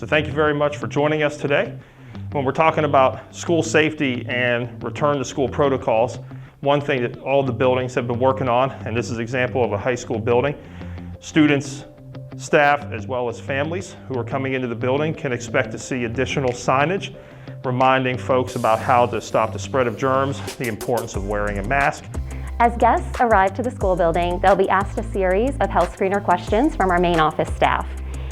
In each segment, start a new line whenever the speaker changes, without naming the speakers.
So thank you very much for joining us today. When we're talking about school safety and return to school protocols, one thing that all the buildings have been working on, and this is an example of a high school building, students, staff, as well as families who are coming into the building can expect to see additional signage reminding folks about how to stop the spread of germs, the importance of wearing a mask.
As guests arrive to the school building, they'll be asked a series of health screener questions from our main office staff.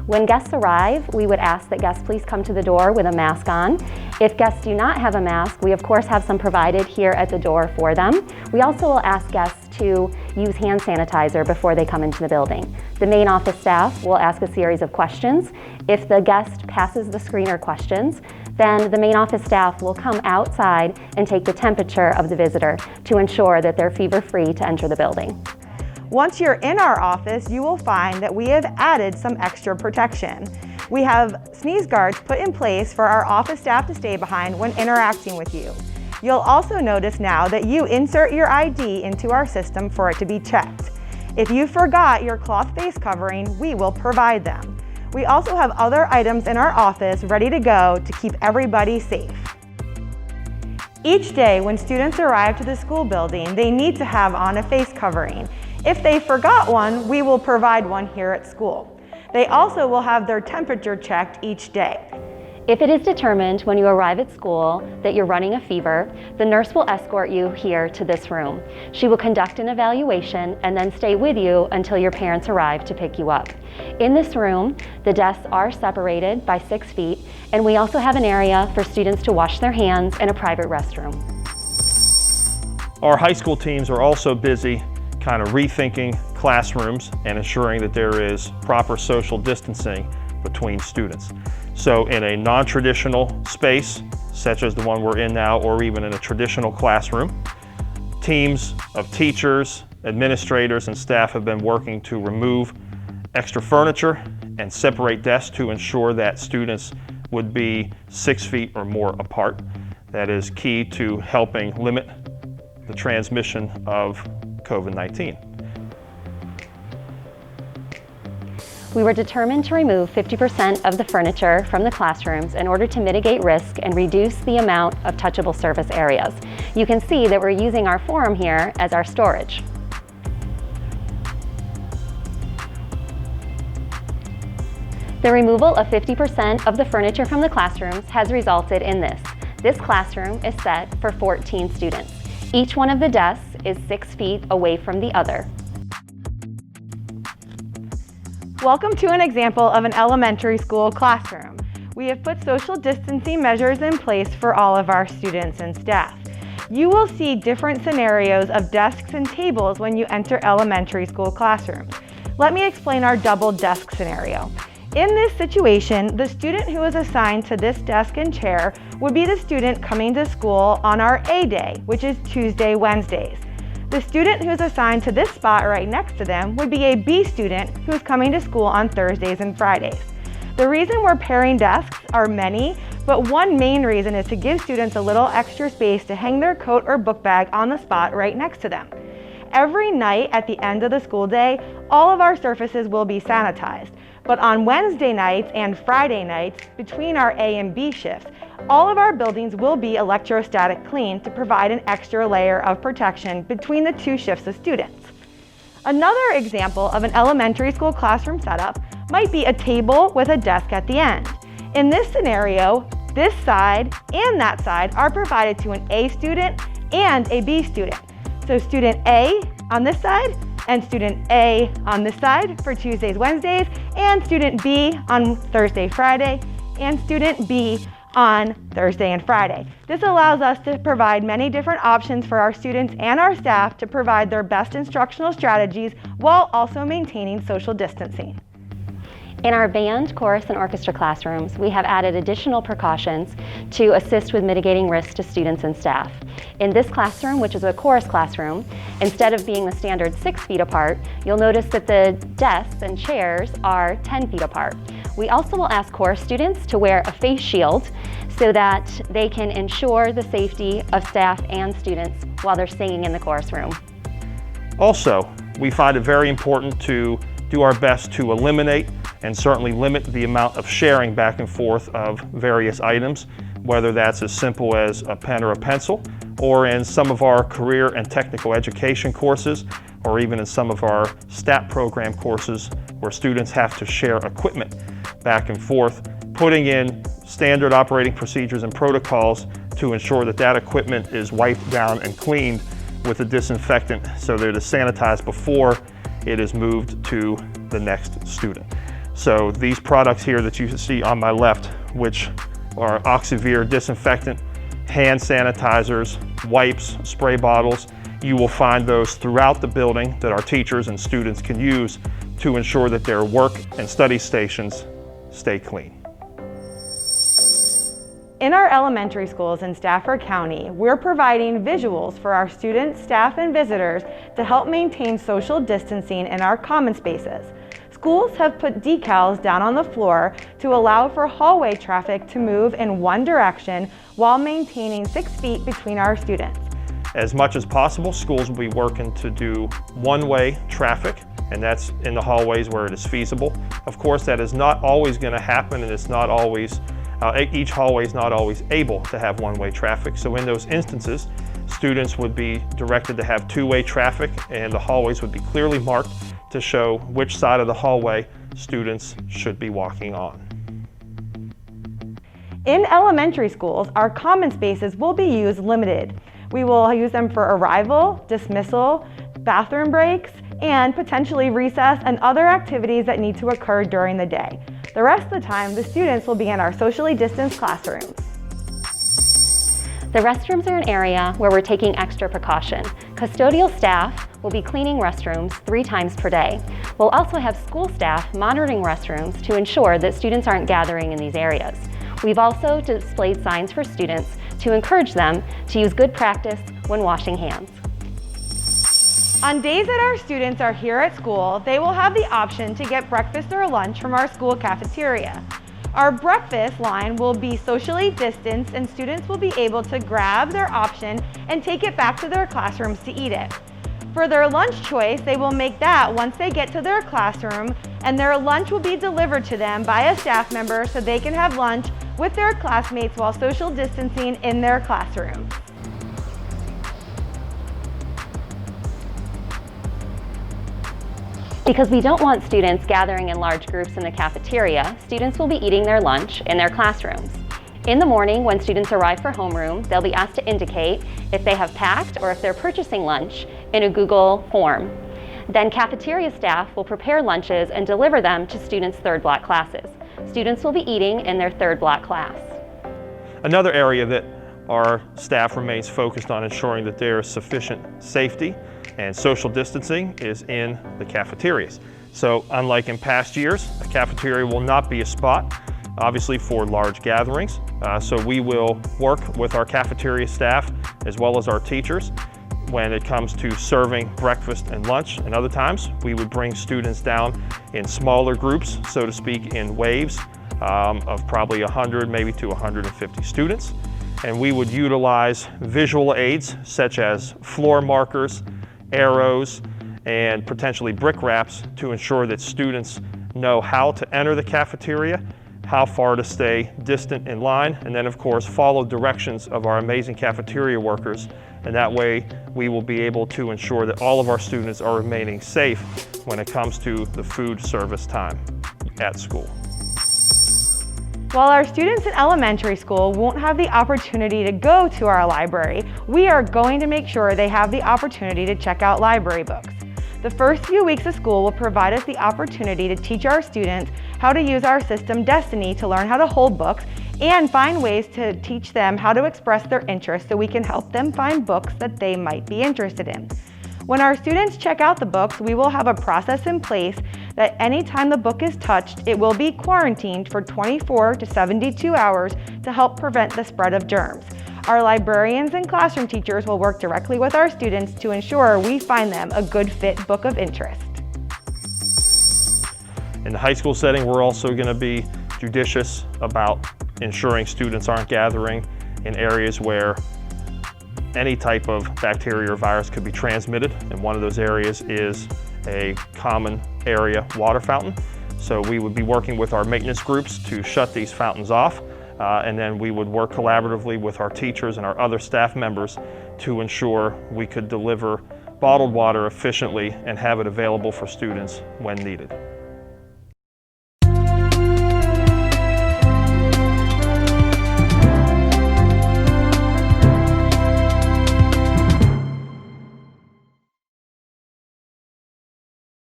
When guests arrive, we would ask that guests please come to the door with a mask on. If guests do not have a mask, we of course have some provided here at the door for them. We also will ask guests to use hand sanitizer before they come into the building. The main office staff will ask a series of questions. If the guest passes the screener questions, then the main office staff will come outside and take the temperature of the visitor to ensure that they're fever-free to enter the building.
Once you're in our office, you will find that we have added some extra protection. We have sneeze guards put in place for our office staff to stay behind when interacting with you. You'll also notice now that you insert your ID into our system for it to be checked. If you forgot your cloth face covering, we will provide them. We also have other items in our office ready to go to keep everybody safe. Each day when students arrive to the school building, they need to have on a face covering. If they forgot one, we will provide one here at school. They also will have their temperature checked each day.
If it is determined when you arrive at school that you're running a fever, the nurse will escort you here to this room. She will conduct an evaluation and then stay with you until your parents arrive to pick you up. In this room, the desks are separated by 6 feet, and we also have an area for students to wash their hands in a private restroom.
Our high school teams are also busy kind of rethinking classrooms and ensuring that there is proper social distancing between students. So in a non-traditional space, such as the one we're in now, or even in a traditional classroom, teams of teachers, administrators, and staff have been working to remove extra furniture and separate desks to ensure that students would be 6 feet or more apart. That is key to helping limit the transmission of COVID-19.
We were determined to remove 50% of the furniture from the classrooms in order to mitigate risk and reduce the amount of touchable surface areas. You can see that we're using our forum here as our storage. The removal of 50% of the furniture from the classrooms has resulted in this. This classroom is set for 14 students. Each one of the desks is 6 feet away from the other.
Welcome to an example of an elementary school classroom. We have put social distancing measures in place for all of our students and staff. You will see different scenarios of desks and tables when you enter elementary school classrooms. Let me explain our double desk scenario. In this situation, the student who is assigned to this desk and chair would be the student coming to school on our A day, which is Tuesday, Wednesdays. The student who is assigned to this spot right next to them would be a B student who is coming to school on Thursdays and Fridays. The reason we're pairing desks are many, but one main reason is to give students a little extra space to hang their coat or book bag on the spot right next to them. Every night at the end of the school day, all of our surfaces will be sanitized. But on Wednesday nights and Friday nights, between our A and B shifts, all of our buildings will be electrostatic cleaned to provide an extra layer of protection between the 2 shifts of students. Another example of an elementary school classroom setup might be a table with a desk at the end. In this scenario, this side and that side are provided to an A student and a B student. So student A on this side and student A on this side for Tuesdays, Wednesdays, and student B on Thursday, Friday, and student B on Thursday and Friday. This allows us to provide many different options for our students and our staff to provide their best instructional strategies while also maintaining social distancing.
In our band, chorus, and orchestra classrooms, we have added additional precautions to assist with mitigating risk to students and staff. In this classroom, which is a chorus classroom, instead of being the standard 6 feet apart, you'll notice that the desks and chairs are 10 feet apart. We also will ask chorus students to wear a face shield so that they can ensure the safety of staff and students while they're singing in the chorus room.
Also, we find it very important to do our best to eliminate and certainly limit the amount of sharing back and forth of various items, whether that's as simple as a pen or a pencil, or in some of our career and technical education courses, or even in some of our STAT program courses where students have to share equipment back and forth, putting in standard operating procedures and protocols to ensure that that equipment is wiped down and cleaned with a disinfectant so that it is sanitized before it is moved to the next student. So these products here that you see on my left, which are Oxivir disinfectant, hand sanitizers, wipes, spray bottles, you will find those throughout the building that our teachers and students can use to ensure that their work and study stations stay clean.
In our elementary schools in Stafford County, we're providing visuals for our students, staff, and visitors to help maintain social distancing in our common spaces. Schools have put decals down on the floor to allow for hallway traffic to move in one direction while maintaining 6 feet between our students.
As much as possible, schools will be working to do one-way traffic, and that's in the hallways where it is feasible. Of course, that is not always going to happen, and it's not always, each hallway is not always able to have one-way traffic. So in those instances, students would be directed to have two-way traffic, and the hallways would be clearly marked to show which side of the hallway students should be walking on.
In elementary schools, our common spaces will be used limited. We will use them for arrival, dismissal, bathroom breaks, and potentially recess and other activities that need to occur during the day. The rest of the time, the students will be in our socially distanced classrooms.
The restrooms are an area where we're taking extra precaution. Custodial staff will be cleaning restrooms 3 times per day. We'll also have school staff monitoring restrooms to ensure that students aren't gathering in these areas. We've also displayed signs for students to encourage them to use good practice when washing hands.
On days that our students are here at school, they will have the option to get breakfast or lunch from our school cafeteria. Our breakfast line will be socially distanced, and students will be able to grab their option and take it back to their classrooms to eat it. For their lunch choice, they will make that once they get to their classroom, and their lunch will be delivered to them by a staff member so they can have lunch with their classmates while social distancing in their classroom.
Because we don't want students gathering in large groups in the cafeteria, students will be eating their lunch in their classrooms. In the morning, when students arrive for homeroom, they'll be asked to indicate if they have packed or if they're purchasing lunch in a Google form. Then cafeteria staff will prepare lunches and deliver them to students' third block classes. Students will be eating in their third block class.
Another area that our staff remains focused on ensuring that there is sufficient safety and social distancing is in the cafeterias. So unlike in past years, a cafeteria will not be a spot, obviously, for large gatherings. So we will work with our cafeteria staff as well as our teachers when it comes to serving breakfast and lunch. And other times, we would bring students down in smaller groups, so to speak, in waves of probably 100, maybe to 150 students. And we would utilize visual aids such as floor markers, arrows, and potentially brick wraps to ensure that students know how to enter the cafeteria, how far to stay distant in line, and then of course follow directions of our amazing cafeteria workers. And that way we will be able to ensure that all of our students are remaining safe when it comes to the food service time at school.
While our students in elementary school won't have the opportunity to go to our library, we are going to make sure they have the opportunity to check out library books. The first few weeks of school will provide us the opportunity to teach our students how to use our system Destiny to learn how to hold books and find ways to teach them how to express their interest so we can help them find books that they might be interested in. When our students check out the books, we will have a process in place that anytime the book is touched, it will be quarantined for 24 to 72 hours to help prevent the spread of germs. Our librarians and classroom teachers will work directly with our students to ensure we find them a good fit book of interest.
In the high school setting, we're also going to be judicious about ensuring students aren't gathering in areas where any type of bacteria or virus could be transmitted, and one of those areas is a common area water fountain. So we would be working with our maintenance groups to shut these fountains off, and then we would work collaboratively with our teachers and our other staff members to ensure we could deliver bottled water efficiently and have it available for students when needed.